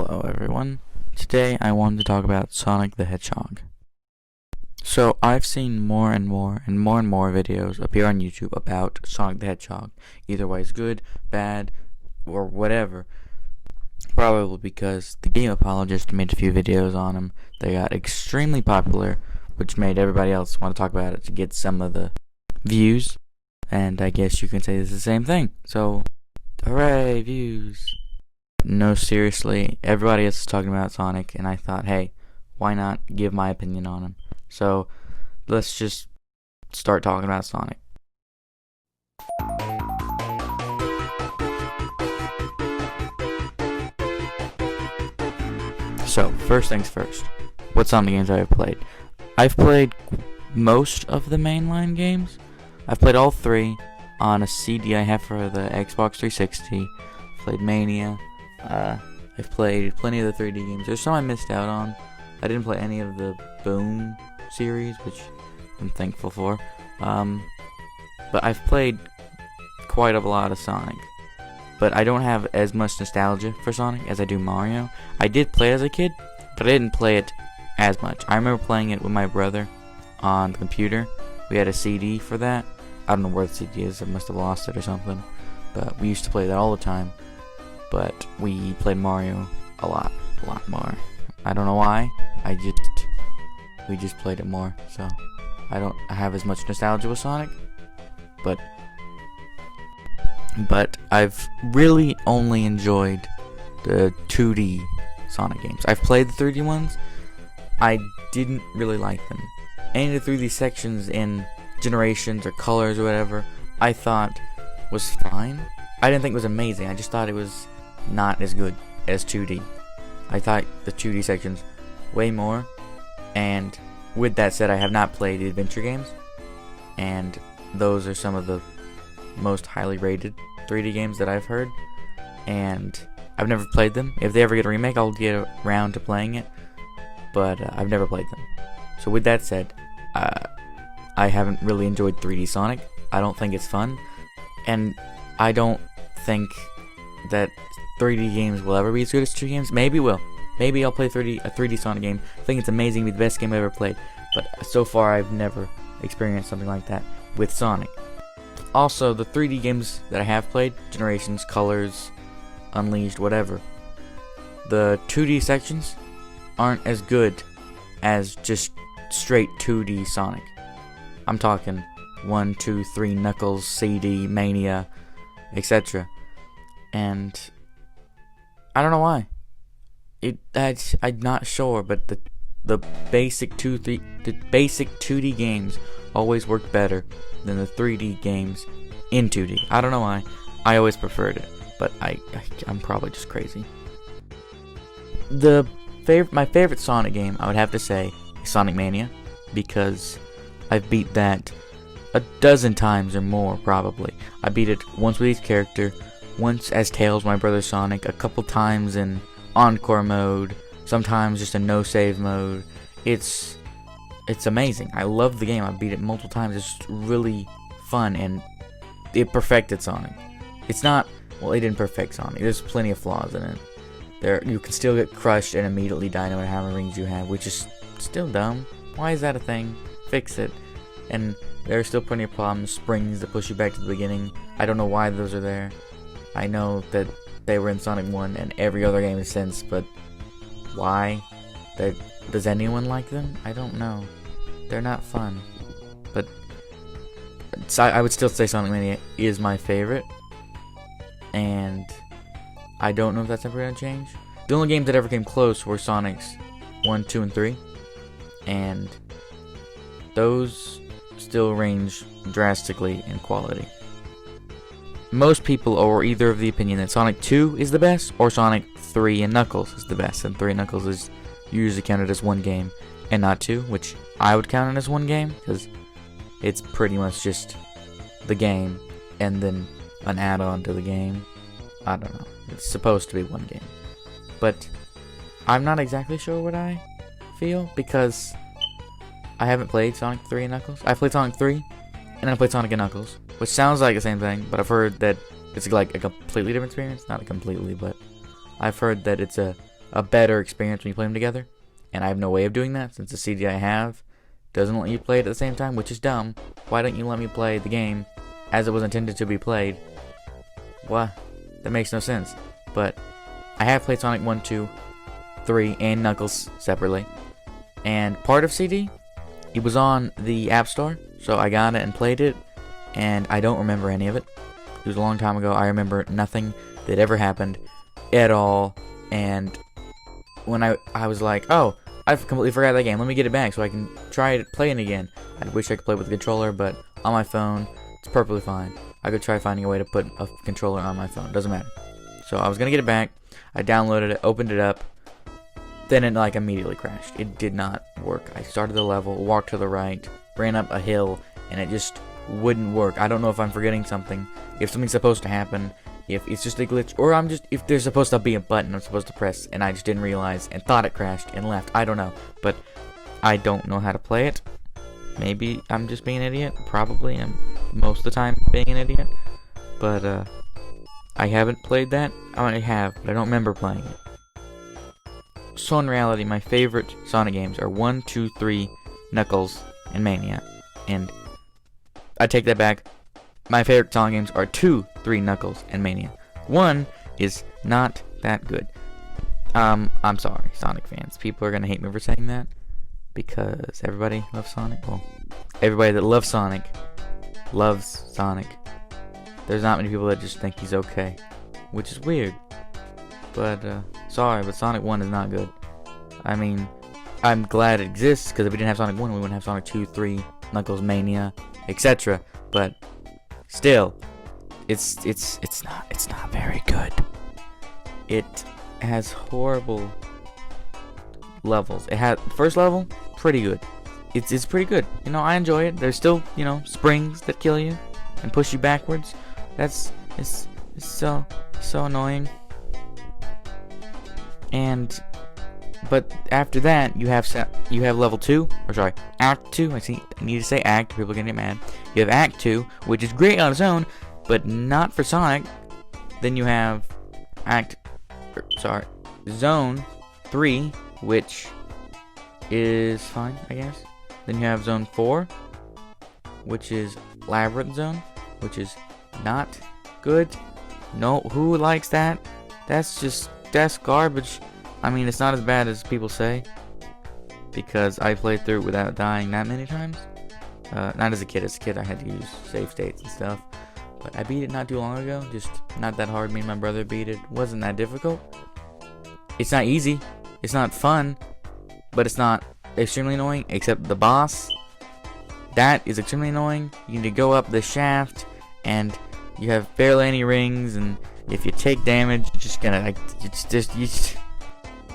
Hello everyone. Today I wanted to talk about Sonic the Hedgehog. So I've seen more and more videos appear on YouTube about Sonic the Hedgehog. Either way it's good, bad, or whatever. Probably because the game apologist made a few videos on him. They got extremely popular, which made everybody else want to talk about it to get some of the views. And I guess you can say it's the same thing. So, hooray, views. No, seriously, everybody else is talking about Sonic, and I thought, hey, why not give my opinion on him? So, let's just start talking about Sonic. So, first things first, what Sonic games have I played? I've played most of the mainline games. I've played all three on a CD I have for the Xbox 360. Played Mania. I've played plenty of the 3D games. There's some I missed out on. I didn't play any of the Boom series, which I'm thankful for. But I've played quite a lot of Sonic. But I don't have as much nostalgia for Sonic as I do Mario. I did play it as a kid, but I didn't play it as much. I remember playing it with my brother on the computer. We had a CD for that. I don't know where the CD is. I must have lost it or something. But we used to play that all the time. But we played Mario a lot more. I don't know why. We just played it more. So I don't have as much nostalgia with Sonic. But I've really only enjoyed the 2D Sonic games. I've played the 3D ones. I didn't really like them. Any of the 3D sections in Generations or Colors or whatever, I thought was fine. I didn't think it was amazing. I just thought it was not as good as 2D. I thought the 2D sections way more. And with that said, I have not played the adventure games. And those are some of the most highly rated 3D games that I've heard. And I've never played them. If they ever get a remake, I'll get around to playing it. But I've never played them. So with that said, I haven't really enjoyed 3D Sonic. I don't think it's fun. And I don't think that 3D games will ever be as good as 2D games. Maybe will. Maybe I'll play a 3D Sonic game. I think it's amazing. It'll be the best game I've ever played. But so far, I've never experienced something like that with Sonic. Also, the 3D games that I have played, Generations, Colors, Unleashed, whatever, the 2D sections aren't as good as just straight 2D Sonic. I'm talking 1, 2, 3, Knuckles, CD, Mania, etc. And I don't know why. I'm not sure, but the basic 2D games always worked better than the 3D games in 2D. I don't know why. I always preferred it, but I'm probably just crazy. My favorite Sonic game, I would have to say, is Sonic Mania, because I've beat that a dozen times or more, probably. I beat it once with each character, once as Tails, my brother Sonic, a couple times in Encore mode, sometimes just a no-save mode. It's amazing. I love the game. I beat it multiple times. It's really fun, and it perfected Sonic. It's not, well, it didn't perfect Sonic. There's plenty of flaws in it. You can still get crushed and immediately die no matter how many rings you have, which is still dumb. Why is that a thing? Fix it. And there are still plenty of problems. Springs that push you back to the beginning. I don't know why those are there. I know that they were in Sonic 1 and every other game since, but why? Does anyone like them? I don't know. They're not fun. But I would still say Sonic Mania is my favorite. And I don't know if that's ever going to change. The only games that ever came close were Sonic's 1, 2, and 3. And those still range drastically in quality. Most people are either of the opinion that Sonic 2 is the best, or Sonic 3 and Knuckles is the best. And 3 and Knuckles is usually counted as one game, and not 2, which I would count it as one game, because it's pretty much just the game, and then an add-on to the game. I don't know. It's supposed to be one game. But I'm not exactly sure what I feel, because I haven't played Sonic 3 and Knuckles. I played Sonic 3, and then I played Sonic and Knuckles, which sounds like the same thing, but I've heard that it's like a completely different experience. Not completely, but I've heard that it's a a better experience when you play them together. And I have no way of doing that since the CD I have doesn't let you play it at the same time, which is dumb. Why don't you let me play the game as it was intended to be played? What? That makes no sense. But I have played Sonic 1, 2, 3, and Knuckles separately. And part of CD, it was on the App Store, so I got it and played it, and I don't remember any of it. It was a long time ago. I remember nothing that ever happened at all, and when I was like, oh, I completely forgot that game. Let me get it back so I can try it playing again. I wish I could play with a controller, but on my phone, it's perfectly fine. I could try finding a way to put a controller on my phone. Doesn't matter. So I was gonna get it back. I downloaded it, opened it up. Then it like immediately crashed. It did not work. I started the level, walked to the right, ran up a hill, and it just wouldn't work. I don't know if I'm forgetting something, if something's supposed to happen, if it's just a glitch, or if there's supposed to be a button I'm supposed to press and I just didn't realize and thought it crashed and left. I don't know, but I don't know how to play it. Maybe I'm just being an idiot. Probably I'm most of the time being an idiot. But I haven't played that. I have, but I don't remember playing it. So in reality, my favorite Sonic games are 1, 2, 3, Knuckles, and Mania. And I take that back. My favorite Sonic games are 2, 3, Knuckles, and Mania. 1 is not that good. I'm sorry, Sonic fans. People are gonna hate me for saying that because everybody loves Sonic. Well, everybody that loves Sonic loves Sonic. There's not many people that just think he's okay, which is weird. But sorry, but Sonic 1 is not good. I mean, I'm glad it exists because if we didn't have Sonic 1, we wouldn't have Sonic 2, 3, Knuckles, Mania, etc. But still, it's not very good. It has horrible levels. It had first level, pretty good. It's pretty good. You know, I enjoy it. There's still, you know, springs that kill you and push you backwards. It's so annoying. But after that, you have level 2, or sorry, Act 2. I need to say Act. People are gonna get mad. You have Act 2, which is great on its own, but not for Sonic. Then you have Zone 3, which is fine, I guess. Then you have Zone 4, which is Labyrinth Zone, which is not good. No, who likes that? That's garbage. I mean, it's not as bad as people say, because I played through it without dying that many times. Not as a kid. As a kid, I had to use save states and stuff. But I beat it not too long ago. Just not that hard. Me and my brother beat it. Wasn't that difficult. It's not easy. It's not fun. But it's not extremely annoying, except the boss. That is extremely annoying. You need to go up the shaft, and you have barely any rings, and if you take damage, you're just gonna like,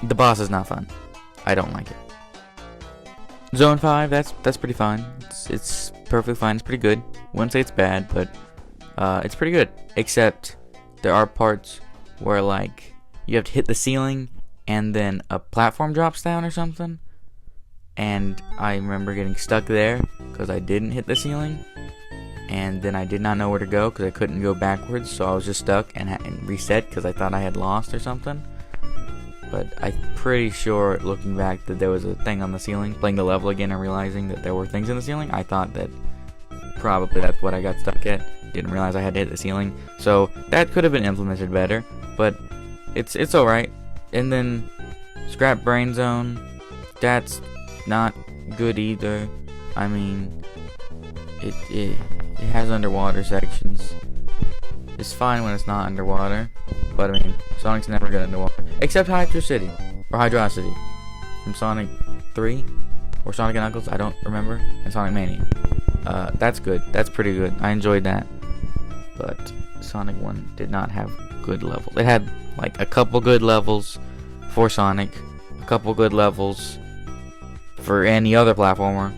the boss is not fun. I don't like it. Zone 5, that's pretty fine. It's perfectly fine. It's pretty good. Wouldn't say it's bad, but it's pretty good. Except there are parts where like you have to hit the ceiling and then a platform drops down or something. And I remember getting stuck there because I didn't hit the ceiling. And then I did not know where to go because I couldn't go backwards, so I was just stuck and reset because I thought I had lost or something. But I'm pretty sure, looking back, that there was a thing on the ceiling. Playing the level again and realizing that there were things in the ceiling, I thought that probably that's what I got stuck at. Didn't realize I had to hit the ceiling. So that could have been implemented better, but it's alright. And then Scrap Brain Zone, that's not good either. I mean, it has underwater sections. It's fine when it's not underwater, but I mean, Sonic's never good underwater. Except Hydro City, or Hydrocity, from Sonic 3, or Sonic and Knuckles, I don't remember, and Sonic Mania. That's good, that's pretty good, I enjoyed that. But Sonic 1 did not have good levels. It had, like, a couple good levels for Sonic, a couple good levels for any other platformer,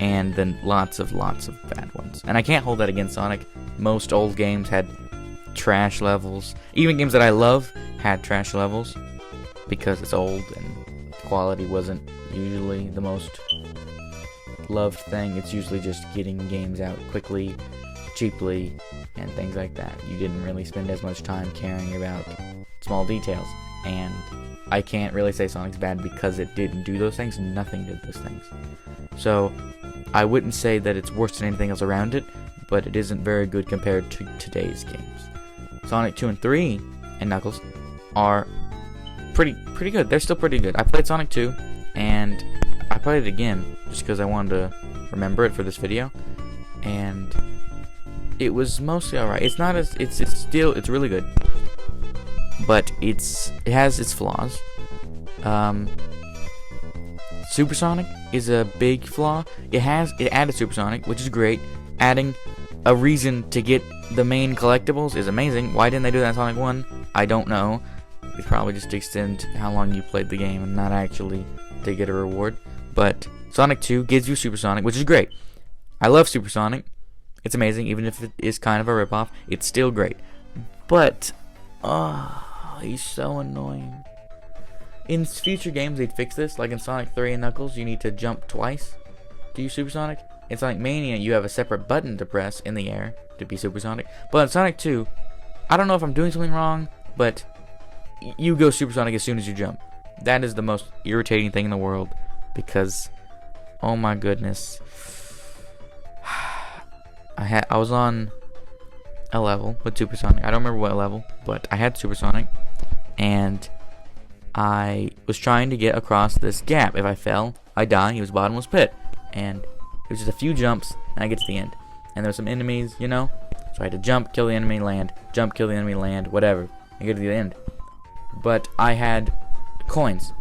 and then lots of bad ones. And I can't hold that against Sonic. Most old games had trash levels. Even games that I love had trash levels because it's old and quality wasn't usually the most loved thing. It's usually just getting games out quickly, cheaply, and things like that. You didn't really spend as much time caring about small details. and I can't really say Sonic's bad because it didn't do those things. Nothing did those things. So I wouldn't say that it's worse than anything else around it, but it isn't very good compared to today's games. Sonic 2 and 3 and Knuckles are pretty good. They're still pretty good. I played Sonic 2 and I played it again just because I wanted to remember it for this video, and it was mostly alright. It's not as it's really good, but it has its flaws. Supersonic is a big flaw. It added Supersonic, which is great. Adding a reason to get the main collectibles is amazing. Why didn't they do that in Sonic 1? I don't know. It's probably just to extend how long you played the game and not actually to get a reward. But Sonic 2 gives you Supersonic, which is great. I love Supersonic. It's amazing, even if it is kind of a ripoff. It's still great. But, he's so annoying. In future games, they'd fix this. Like in Sonic 3 and Knuckles, you need to jump twice to use Supersonic. In Sonic Mania, you have a separate button to press in the air to be Supersonic. But in Sonic 2, I don't know if I'm doing something wrong, but you go Supersonic as soon as you jump. That is the most irritating thing in the world, because, oh my goodness, I was on a level with Supersonic. I don't remember what level, but I had Supersonic, and I was trying to get across this gap. If I fell, I die. It was a bottomless pit, and it was just a few jumps, and I get to the end. And there were some enemies, you know, so I had to jump, kill the enemy, land, jump, kill the enemy, land, whatever, and get to the end. But I had coins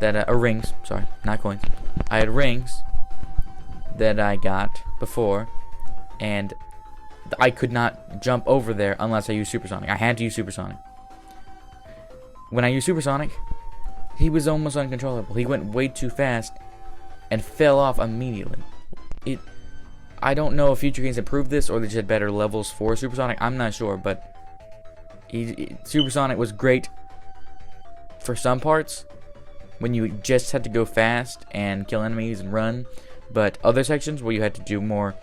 that rings. Sorry, not coins. I had rings that I got before, and I could not jump over there unless I used Supersonic. I had to use Supersonic. When I used Supersonic, he was almost uncontrollable. He went way too fast and fell off immediately. I don't know if future games improved this or they just had better levels for Supersonic. I'm not sure, but Supersonic was great for some parts when you just had to go fast and kill enemies and run, but other sections where you had to do more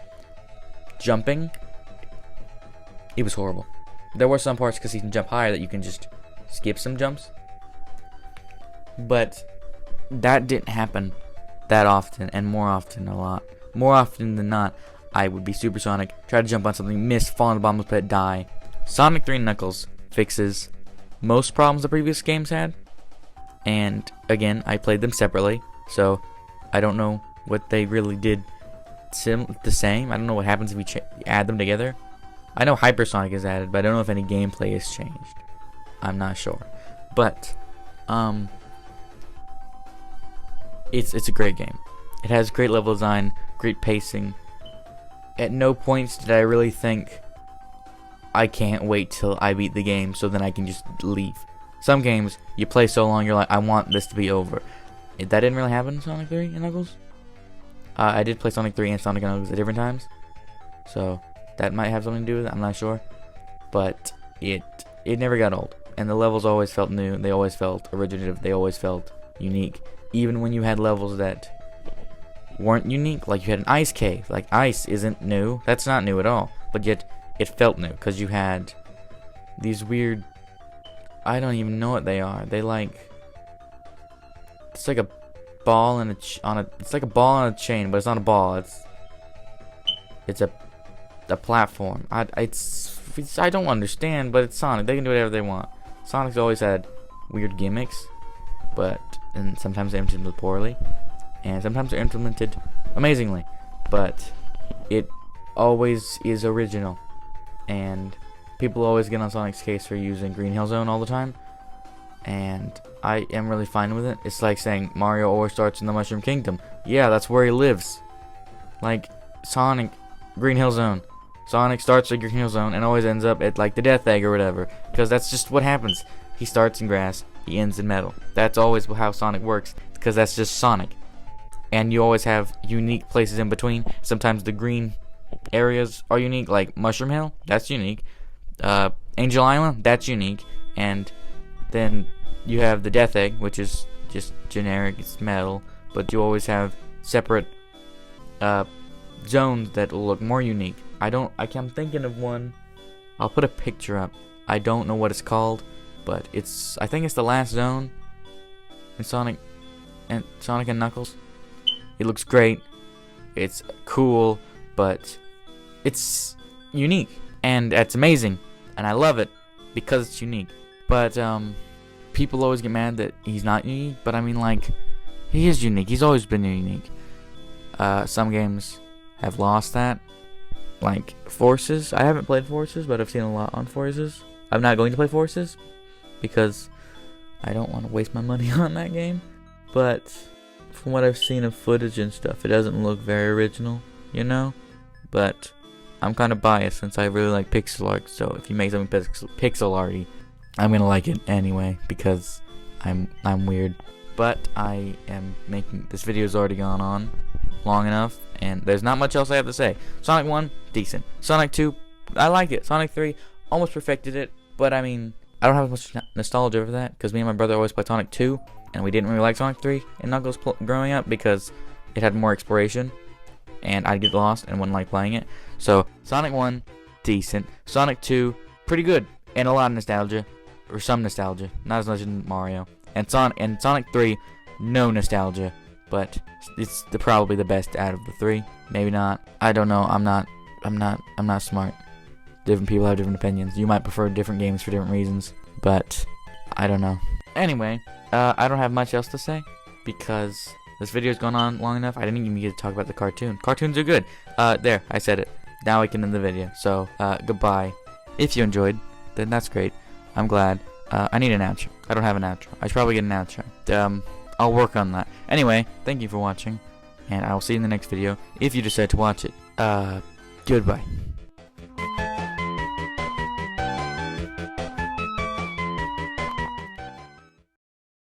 jumping, it was horrible. There were some parts, because he can jump higher, that you can just skip some jumps, but that didn't happen that often, and more often than not, I would be Supersonic, try to jump on something, miss, fall in the bottomless pit, die. Sonic 3 and Knuckles fixes most problems the previous games had, and again, I played them separately, so I don't know what they really did the same. I don't know what happens if you add them together. I know Hypersonic is added, but I don't know if any gameplay is changed. I'm not sure, but it's a great game. It has great level design, great pacing. At no points did I really think, I can't wait till I beat the game so then I can just leave. Some games, you play so long, you're like, I want this to be over. That didn't really happen in Sonic 3 and Knuckles. I did play Sonic 3 and Sonic and Knuckles at different times, so that might have something to do with it, I'm not sure. But it never got old, and the levels always felt new, they always felt originative, they always felt unique. Even when you had levels that weren't unique, like you had an ice cave. Like, ice isn't new, that's not new at all, but yet it felt new, because you had these weird, I don't even know what they are. They it's like a ball and it's like a ball on a chain, but it's not a ball. It's a platform. I don't understand, but it's Sonic. They can do whatever they want. Sonic's always had weird gimmicks, and sometimes they're implemented poorly, and sometimes they're implemented amazingly, but it always is original, and people always get on Sonic's case for using Green Hill Zone all the time, and I am really fine with it. It's like saying Mario always starts in the Mushroom Kingdom. Yeah, that's where he lives. Like, Sonic, Green Hill Zone. Sonic starts at Green Hill Zone and always ends up at, like, the Death Egg or whatever, because that's just what happens. He starts in grass, he ends in metal. That's always how Sonic works, because that's just Sonic. And you always have unique places in between. Sometimes the green areas are unique, like Mushroom Hill, that's unique. Angel Island, that's unique. And then you have the Death Egg, which is just generic, it's metal, but you always have separate zones that will look more unique. I'm thinking of one. I'll put a picture up. I don't know what it's called, but I think it's the last zone in Sonic and Knuckles. It looks great. It's cool, but it's unique, and it's amazing, and I love it because it's unique. But people always get mad that he's not unique, but I mean, like, he is unique. He's always been unique. Some games have lost that, like Forces. I haven't played Forces, but I've seen a lot on Forces. I'm not going to play Forces because I don't want to waste my money on that game. But from what I've seen of footage and stuff, it doesn't look very original, you know? But I'm kind of biased since I really like pixel art, so if you make something pixel arty, I'm gonna like it anyway because I'm weird. But I am making this video's already gone on long enough, and there's not much else I have to say. Sonic 1, decent. Sonic 2, I like it. Sonic 3, almost perfected it, but I mean, I don't have much nostalgia over that because me and my brother always played Sonic 2, and we didn't really like Sonic 3 and Knuckles growing up because it had more exploration, and I'd get lost and wouldn't like playing it. So Sonic 1, decent. Sonic 2, pretty good, and a lot of nostalgia, or some nostalgia, not as much as Mario. And Sonic 3, no nostalgia, but it's probably the best out of the three. Maybe not. I don't know. I'm not smart. Different people have different opinions. You might prefer different games for different reasons, but I don't know. Anyway, I don't have much else to say because this video's gone on long enough. I didn't even get to talk about the cartoon. Cartoons are good. There, I said it. Now we can end the video. So, goodbye. If you enjoyed, then that's great. I'm glad. I need an outro. I don't have an outro. I should probably get an outro. I'll work on that. Anyway, thank you for watching, and I will see you in the next video if you decide to watch it. Goodbye.